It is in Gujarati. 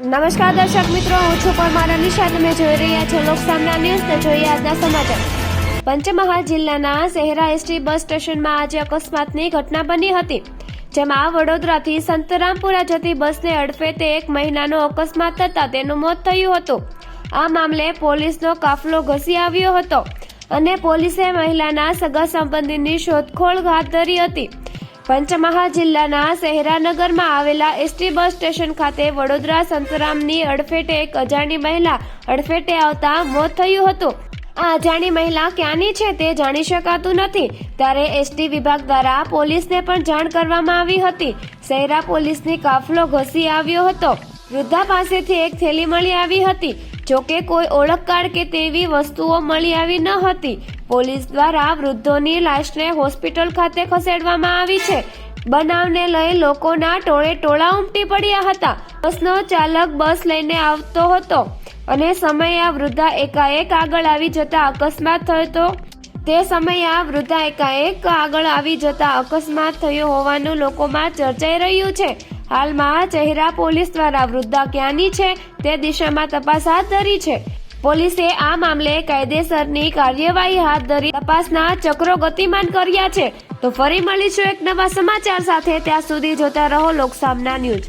નમસ્કાર દર્શક મિત્રો, હું છું પરમાર અનિશા. તમે જોઈ રહ્યા છો લોકસામના ન્યૂઝ. તો જોઈએ આજના સમાચાર. પંચમહાલ જિલ્લાના શહેરા એસટી બસ સ્ટેશનમાં આજે અકસ્માતની ઘટના બની હતી, જેમાં વડોદરાથી સંતરામપુરા જતી બસને અડફેટે એક મહિલાનો અકસ્માત થતા તેનું મોત થયું હતું. આ મામલે પોલીસનો કાફલો ઘસી આવ્યો હતો અને પોલીસે મહિલાના સગા સંબંધીની શોધખોળ હાથ ધરી હતી. પંચમહાલ જિલ્લાના શહેરાનગરમાં આવેલા એસટી બસ સ્ટેશન ખાતે વડોદરા સંતરામની અડફેટે એક અજાણી મહિલા અડફેટે આવતા મોત થયું હતું. આ અજાણી મહિલા ક્યાંની છે તે જાણી શકાતું નથી, ત્યારે એસટી વિભાગ દ્વારા પોલીસને પણ જાણ કરવામાં આવી હતી. શહેરા પોલીસની કાફલો ઘસી આવ્યો હતો. વૃદ્ધા પાસેથી એક થેલી મળી આવી હતી, જોકે કોઈ ઓળખ કાર્ડ કે તેવી વસ્તુઓ મળી આવી ન હતી. પોલીસ દ્વારા વૃદ્ધોની લાશને હોસ્પિટલ ખાતે ખસેડવામાં આવી છે. બનાવને લઈ લોકોના ટોળે ટોળા ઉમટી પડ્યા હતા. બસનો ચાલક બસ લઈને આવતો હતો અને સમયે આ વૃદ્ધા એકાએક આગળ આવી જતા અકસ્માત થયો હોવાનું લોકોમાં ચર્ચાઈ રહ્યું છે. હાલમાં શહેરા પોલીસ દ્વારા વૃદ્ધા ક્યાંની છે તે દિશામાં તપાસ હાથ ધરી છે. પોલીસે આ મામલે કાયદેસરની કાર્યવાહી હાથ ધરી તપાસના ચક્રો ગતિમાન કર્યા છે. તો ફરી મળીશું એક નવા સમાચાર સાથે. ત્યાં સુધી જોતા રહો લોકસામના ન્યૂઝ.